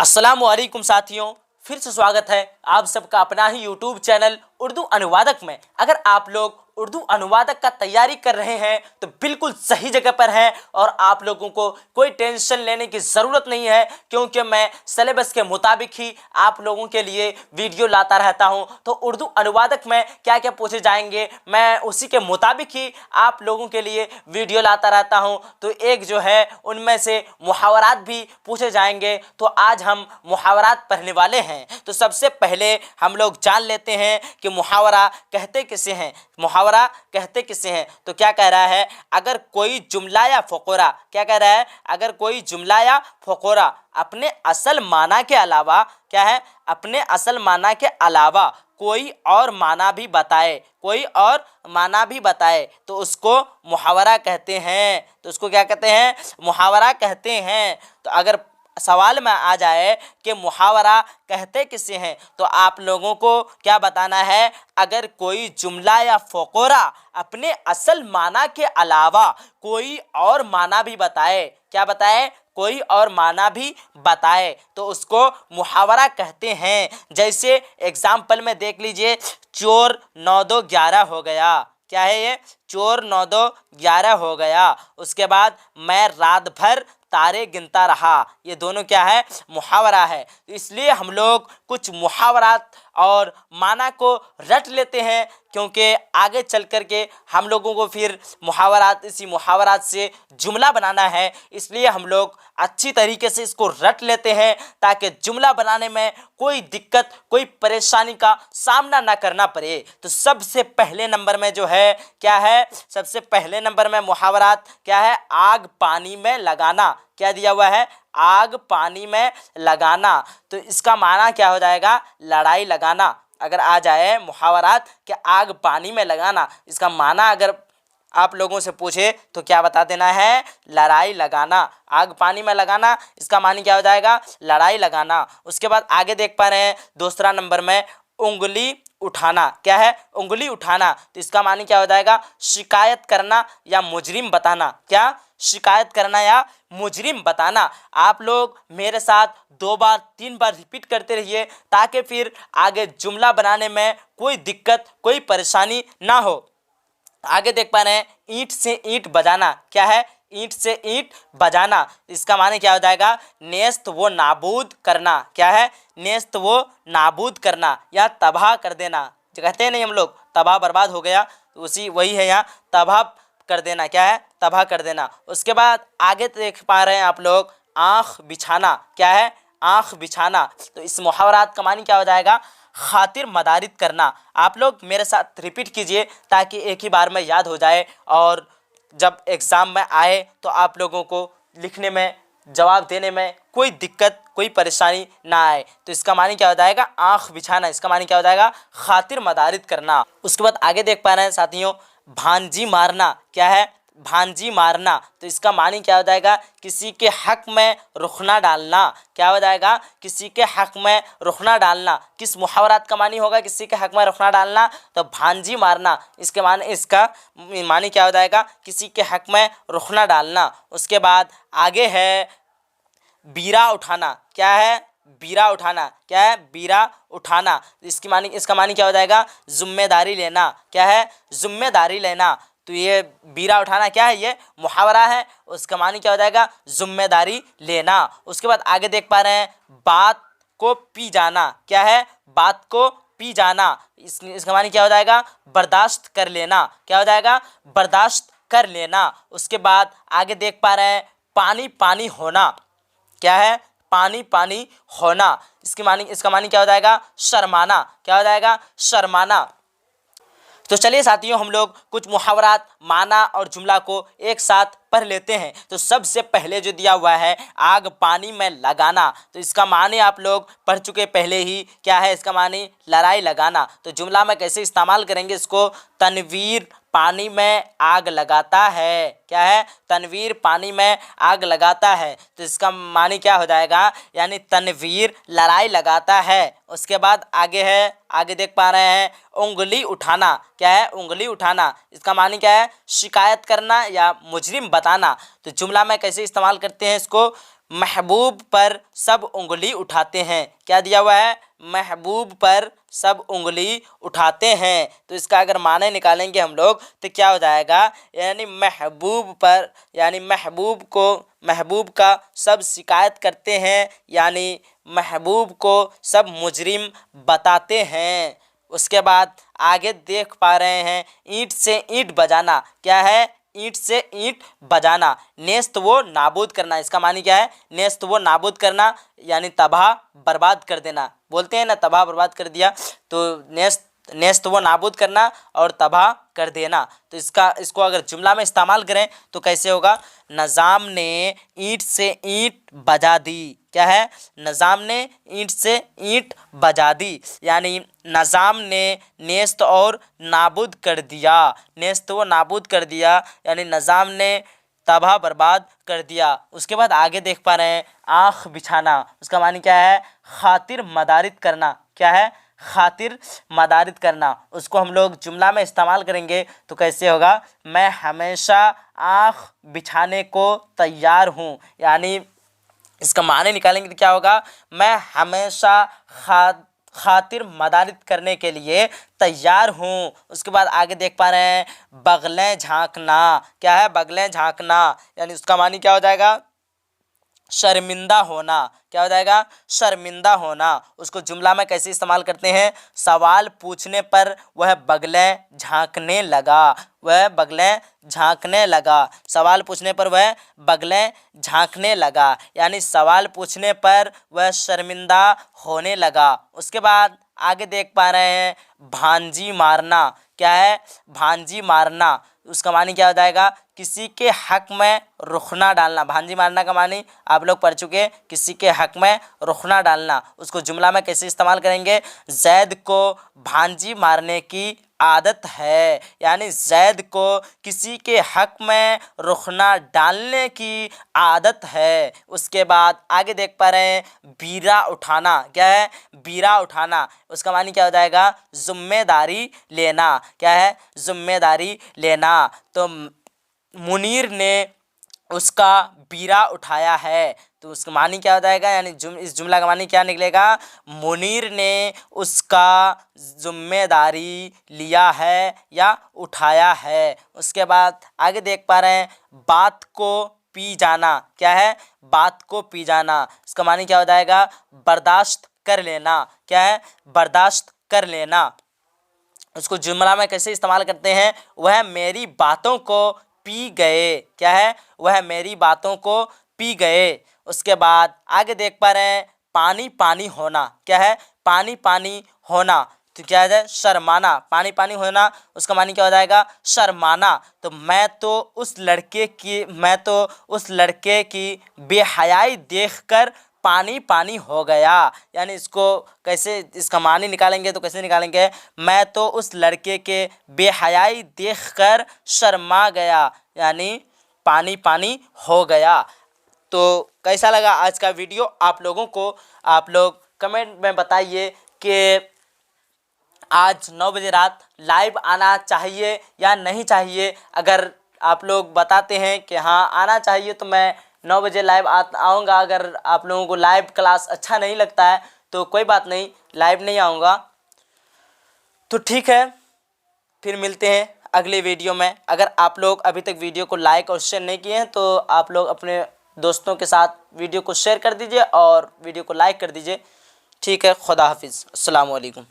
अस्सलामुअलैकुम साथियों, फिर से स्वागत है आप सबका अपना ही यूट्यूब चैनल उर्दू अनुवादक में। अगर आप लोग उर्दू अनुवादक का तैयारी कर रहे हैं तो बिल्कुल सही जगह पर हैं और आप लोगों को कोई टेंशन लेने की ज़रूरत नहीं है, क्योंकि मैं सिलेबस के मुताबिक ही आप लोगों के लिए वीडियो लाता रहता हूं। तो उर्दू अनुवादक में क्या क्या पूछे जाएंगे, मैं उसी के मुताबिक ही आप लोगों के लिए वीडियो लाता रहता हूं। तो एक जो है उनमें से मुहावरात भी पूछे जाएंगे। तो आज हम मुहावरात पढ़ने वाले हैं। तो सबसे पहले हम लोग जान लेते हैं कि मुहावरा कहते किसे हैं। मुहावरा कहते किसे हैं तो क्या कह रहा है, अगर कोई जुमला या फ़क़रा, क्या कह रहा है, अगर कोई जुमला या फ़क़रा अपने असल माना के अलावा, क्या है, अपने असल माना के अलावा कोई और माना भी बताए, कोई और माना भी बताए तो उसको मुहावरा कहते हैं। तो उसको क्या कहते हैं, मुहावरा कहते हैं। तो अगर सवाल में आ जाए कि मुहावरा कहते किसे हैं तो आप लोगों को क्या बताना है, अगर कोई जुमला या फ़क़रा अपने असल माना के अलावा कोई और माना भी बताए, क्या बताए, कोई और माना भी बताए तो उसको मुहावरा कहते हैं। जैसे एग्जाम्पल में देख लीजिए, चोर 9 2 11 हो गया। क्या है ये, चोर 9 2 11 हो गया। उसके बाद मैं रात भर तारे गिनता रहा। ये दोनों क्या है, मुहावरा है। इसलिए हम लोग कुछ मुहावरात और माना को रट लेते हैं, क्योंकि आगे चल कर के हम लोगों को फिर मुहावरात, इसी मुहावरात से जुमला बनाना है। इसलिए हम लोग अच्छी तरीके से इसको रट लेते हैं ताकि जुमला बनाने में कोई दिक्कत, कोई परेशानी का सामना ना करना पड़े। तो सबसे पहले नंबर में जो है क्या है, सबसे पहले नंबर में मुहावरात क्या है, आग पानी में लगाना। क्या दिया हुआ है, आग पानी में लगाना। तो इसका माना क्या हो जाएगा, लड़ाई लगाना। अगर आ जाए मुहावरात कि आग पानी में लगाना, इसका माना अगर आप लोगों से पूछे तो क्या बता देना है, लड़ाई लगाना। आग पानी में लगाना, इसका मानी क्या हो जाएगा, लड़ाई लगाना। उसके बाद आगे देख पा रहे हैं दूसरा नंबर में उंगली उठाना। क्या है, उंगली उठाना। तो इसका मानी क्या हो जाएगा, शिकायत करना या मुजरिम बताना। क्या, शिकायत करना या मुजरिम बताना। आप लोग मेरे साथ 2 बार 3 बार रिपीट करते रहिए ताकि फिर आगे जुमला बनाने में कोई दिक्कत, कोई परेशानी ना हो। आगे देख पा रहे हैं ईंट से ईंट बजाना। क्या है, ईंट से ईंट बजाना। इसका माने क्या हो जाएगा, नेस्त वो नाबूद करना। क्या है, नेस्त वो नाबूद करना या तबाह कर देना। जो कहते हैं नहीं हम लोग, तबाह बर्बाद हो गया, तो उसी वही है यहाँ, तबाह कर देना। क्या है, तबाह कर देना। उसके बाद आगे देख पा रहे हैं आप लोग आँख बिछाना। क्या है, आँख बिछाना। तो इस मुहावरात का मानी क्या हो जाएगा, खातिर मदारित करना। आप लोग मेरे साथ रिपीट कीजिए ताकि एक ही बार में याद हो जाए और जब एग्ज़ाम में आए तो आप लोगों को लिखने में, जवाब देने में कोई दिक्कत, कोई परेशानी ना आए। तो इसका मानी क्या हो जाएगा, आँख बिछाना। इसका मानी क्या हो जाएगा, खातिर मदारित करना। उसके बाद आगे देख पा रहे हैं साथियों, भांजी मारना। क्या है, भांजी मारना। तो इसका मानी क्या हो जाएगा, किसी के हक में रुखना डालना। क्या हो जाएगा, किसी के हक में रुखना डालना। किस मुहावरात का मानी होगा, किसी के हक में रुखना डालना, तो भांजी मारना। इसके मानी, इसका मानी क्या हो जाएगा, किसी के हक में रुखना डालना। उसके बाद आगे है बीरा उठाना। क्या है, बीरा उठाना। क्या है, बीरा उठाना। इसकी मानी, इसका मानी क्या हो जाएगा, जिम्मेदारी लेना। क्या है, जिम्मेदारी लेना। तो ये बीरा उठाना क्या है, ये मुहावरा है। उसका मानी क्या हो जाएगा, जिम्मेदारी लेना। उसके बाद आगे देख पा रहे हैं बात को पी जाना। क्या है, बात को पी जाना। इसका मानी क्या हो जाएगा, बर्दाश्त कर लेना। क्या हो जाएगा, बर्दाश्त कर लेना। उसके बाद आगे देख पा रहे हैं पानी पानी होना। क्या है, पानी पानी होना। इसकी मानी, इसका मानी क्या हो जाएगा, शर्माना। क्या हो जाएगा, शर्माना। तो चलिए साथियों, हम लोग कुछ मुहावरात, माना और जुमला को एक साथ पढ़ लेते हैं। तो सबसे पहले जो दिया हुआ है आग पानी में लगाना, तो इसका माने आप लोग पढ़ चुके पहले ही। क्या है, इसका माने लड़ाई लगाना। तो जुमला में कैसे इस्तेमाल करेंगे इसको, तनवीर पानी में आग लगाता है। क्या है, तनवीर पानी में आग लगाता है। तो इसका मानी क्या हो जाएगा, यानी तनवीर लड़ाई लगाता है। उसके बाद आगे है, आगे देख पा रहे हैं उंगली उठाना। क्या है, उंगली उठाना। इसका मानी क्या है, शिकायत करना या मुजरिम बताना। तो जुमला में कैसे इस्तेमाल करते हैं इसको, महबूब पर सब उंगली उठाते हैं। क्या दिया हुआ है? महबूब पर सब उंगली उठाते हैं। तो इसका अगर माने निकालेंगे हम लोग तो क्या हो जाएगा? यानी महबूब पर, यानी महबूब का सब शिकायत करते हैं, यानी महबूब को सब मुजरिम बताते हैं। उसके बाद आगे देख पा रहे हैं, ईंट से ईंट बजाना। क्या है? ईंट से ईंट बजाना, नेस्त वो नाबूद करना। इसका मानी क्या है? नेस्त वो नाबूद करना, यानी तबाह बर्बाद कर देना। बोलते हैं ना, तबाह बर्बाद कर दिया, तो नेस्त वो नाबूद करना और तबाह कर देना। तो इसको अगर जुमला में इस्तेमाल करें तो कैसे होगा? निज़ाम ने ईंट से ईंट बजा दी। क्या है? निज़ाम ने ईंट से ईंट बजा दी, यानी निज़ाम ने नेस्त और नाबूद कर दिया। नेस्त व नाबूद कर दिया, यानी निज़ाम ने तबाह बर्बाद कर दिया। उसके बाद आगे देख पा रहे हैं, आँख बिछाना। उसका मानी क्या है? खातिर मदारित करना। क्या है? खातिर मदारित करना। उसको हम लोग जुमला में इस्तेमाल करेंगे तो कैसे होगा? मैं हमेशा आँख बिछाने को तैयार हूँ, यानी इसका माने निकालेंगे तो क्या होगा? मैं हमेशा खातिर मदारित करने के लिए तैयार हूँ। उसके बाद आगे देख पा रहे हैं, बगलें झांकना। क्या है? बगलें झांकना, यानी उसका मानी क्या हो जाएगा? शर्मिंदा होना। क्या हो जाएगा? शर्मिंदा होना। उसको जुमला में कैसे इस्तेमाल करते हैं? सवाल पूछने पर वह बगलें झांकने लगा। वह बगलें झांकने लगा। सवाल पूछने पर वह बगलें झांकने लगा, यानी सवाल पूछने पर वह शर्मिंदा होने लगा। उसके बाद आगे देख पा रहे हैं, भांजी मारना। क्या है? भांजी मारना। उसका मानी क्या हो जाएगा? किसी के हक में रुखना डालना। भांजी मारना का मानी आप लोग पढ़ चुके हैं, किसी के हक में रुखना डालना। उसको जुमला में कैसे इस्तेमाल करेंगे? जैद को भांजी मारने की आदत है, यानी जैद को किसी के हक में रुखना डालने की आदत है। उसके बाद आगे देख पा रहे हैं, बीरा उठाना। क्या है? बीरा उठाना। उसका मानी क्या हो जाएगा? जिम्मेदारी लेना। क्या है? जिम्मेदारी लेना। तो मुनीर ने उसका बीरा उठाया है, तो उसका मानी क्या हो जाएगा? यानी इस जुमला का मानी क्या निकलेगा? मुनीर ने उसका जिम्मेदारी लिया है या उठाया है। उसके बाद आगे देख पा रहे हैं, बात को पी जाना। क्या है? बात को पी जाना। इसका मानी क्या हो जाएगा? बर्दाश्त कर लेना। क्या है? बर्दाश्त कर लेना। उसको जुमला में कैसे इस्तेमाल करते हैं? वह मेरी बातों को पी गए। क्या है? वह मेरी बातों को पी गए। उसके बाद आगे देख पा रहे हैं, पानी पानी होना। क्या है? पानी पानी होना। तो क्या है? शर्माना। पानी पानी होना, उसका मानी क्या हो जाएगा? शर्माना। तो मैं तो उस लड़के की बेहयाई देखकर पानी पानी हो गया, यानी इसको कैसे इसका मानी निकालेंगे तो कैसे निकालेंगे? मैं तो उस लड़के के बेहयाई देखकर शर्मा गया, यानी पानी पानी हो गया। तो कैसा लगा आज का वीडियो आप लोगों को? आप लोग कमेंट में बताइए कि आज 9 बजे रात लाइव आना चाहिए या नहीं चाहिए। अगर आप लोग बताते हैं कि हाँ आना चाहिए तो मैं 9 बजे लाइव आऊँगा। अगर आप लोगों को लाइव क्लास अच्छा नहीं लगता है तो कोई बात नहीं, लाइव नहीं आऊँगा। तो ठीक है, फिर मिलते हैं अगले वीडियो में। अगर आप लोग अभी तक वीडियो को लाइक और शेयर नहीं किए हैं तो आप लोग अपने दोस्तों के साथ वीडियो को शेयर कर दीजिए और वीडियो को लाइक कर दीजिए। ठीक है, खुदा हाफिज़, अस्सलाम वालेकुम।